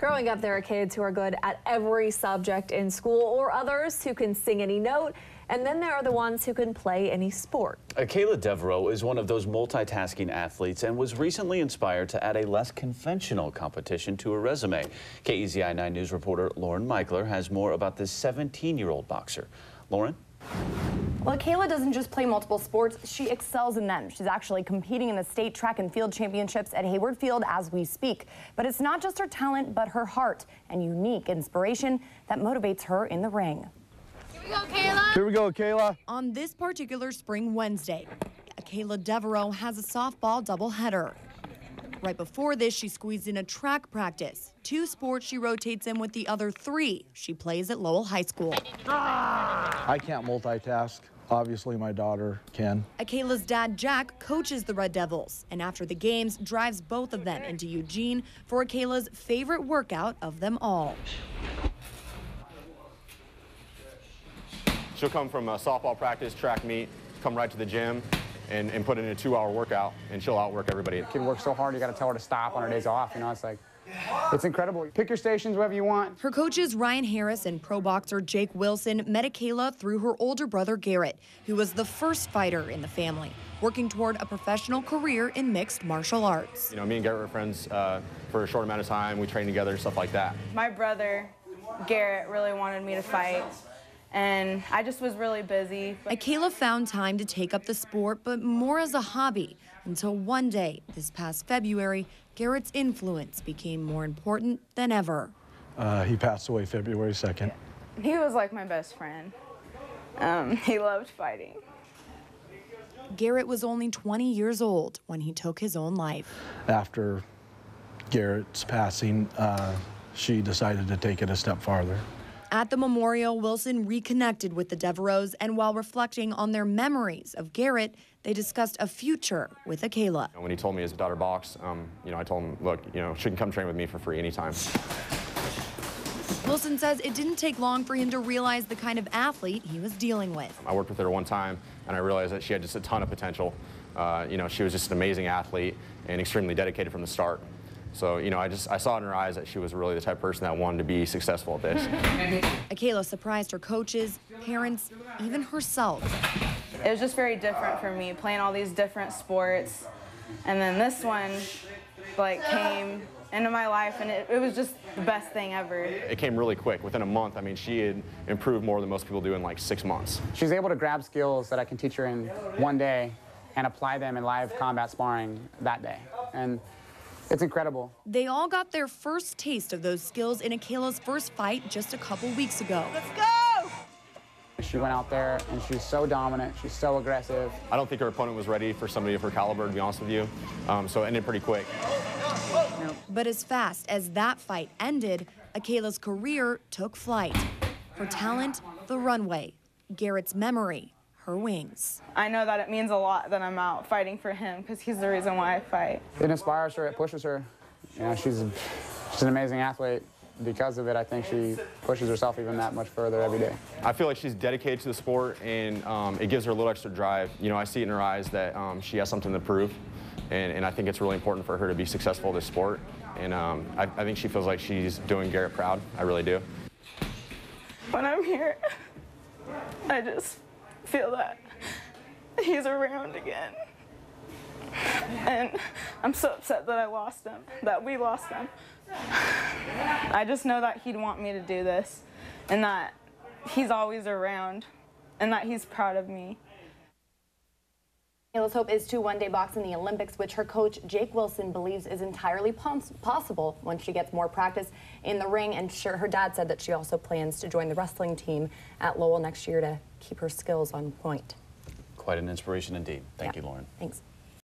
Growing up, there are kids who are good at every subject in school, or others who can sing any note, and then there are the ones who can play any sport. Akayla Devereaux is one of those multitasking athletes and was recently inspired to add a less conventional competition to her resume. KEZI 9 News reporter Lauren Michler has more about this 17-year-old boxer. Lauren? Well, Akayla doesn't just play multiple sports, she excels in them. She's actually competing in the state track and field championships at Hayward Field as we speak. But it's not just her talent, but her heart and unique inspiration that motivates her in the ring. Here we go, Akayla. Here we go, Akayla. On this particular spring Wednesday, Akayla Devereaux has a softball doubleheader. Right before this, she squeezed in a track practice. 2 sports she rotates in with the other 3 she plays at Lowell High School. I can't multitask. Obviously, my daughter can. Akayla's dad, Jack, coaches the Red Devils, and after the games, drives both of them into Eugene for Akayla's favorite workout of them all. She'll come from a softball practice, track meet, come right to the gym, and put in a 2-hour workout, and she'll outwork everybody. Kid works so hard, you got to tell her to stop on her days off. You know, it's incredible. Pick your stations wherever you want. Her coaches Ryan Harris and pro boxer Jake Wilson met Akayla through her older brother Garrett, who was the first fighter in the family, working toward a professional career in mixed martial arts. You know, me and Garrett were friends for a short amount of time. We trained together, stuff like that. My brother, Garrett, really wanted me to fight, and I just was really busy. Akayla found time to take up the sport, but more as a hobby, until one day, this past February, Garrett's influence became more important than ever. He passed away February 2nd. He was like my best friend. He loved fighting. Garrett was only 20 years old when he took his own life. After Garrett's passing, she decided to take it a step farther. At the memorial, Wilson reconnected with the Devereaux, and while reflecting on their memories of Garrett, they discussed a future with Akayla. When he told me his daughter boxed, you know, I told him, look, you know, she can come train with me for free anytime. Wilson says it didn't take long for him to realize the kind of athlete he was dealing with. I worked with her one time, and I realized that she had just a ton of potential. You know, she was just an amazing athlete and extremely dedicated from the start. So, you know, I saw in her eyes that she was really the type of person that wanted to be successful at this. Akayla surprised her coaches, parents, even herself. It was just very different for me, playing all these different sports. And then this one, like, came into my life, and it was just the best thing ever. It came really quick. Within a month, I mean, she had improved more than most people do in like 6 months. She's able to grab skills that I can teach her in one day and apply them in live combat sparring that day. And it's incredible. They all got their first taste of those skills in Akayla's first fight just a couple weeks ago. Let's go! She went out there, and she's so dominant. She's so aggressive. I don't think her opponent was ready for somebody of her caliber, to be honest with you. So it ended pretty quick. But as fast as that fight ended, Akayla's career took flight. Her talent, the runway. Garrett's memory, her wings. I know that it means a lot that I'm out fighting for him, because he's the reason why I fight. It inspires her. It pushes her. You know, she's an amazing athlete. Because of it, I think she pushes herself even that much further every day. I feel like she's dedicated to the sport, and it gives her a little extra drive. You know, I see it in her eyes that she has something to prove, and I think it's really important for her to be successful in this sport. And I think she feels like she's doing Garrett proud. I really do. When I'm here, I just feel that he's around again. And I'm so upset that I lost him, that we lost him. I just know that he'd want me to do this, and that he's always around, and that he's proud of me. Akayla's hope is to one day box in the Olympics, which her coach Jake Wilson believes is entirely possible once she gets more practice in the ring. And sure, her dad said that she also plans to join the wrestling team at Lowell next year to keep her skills on point. Quite an inspiration indeed. Thank you, Lauren. Thanks.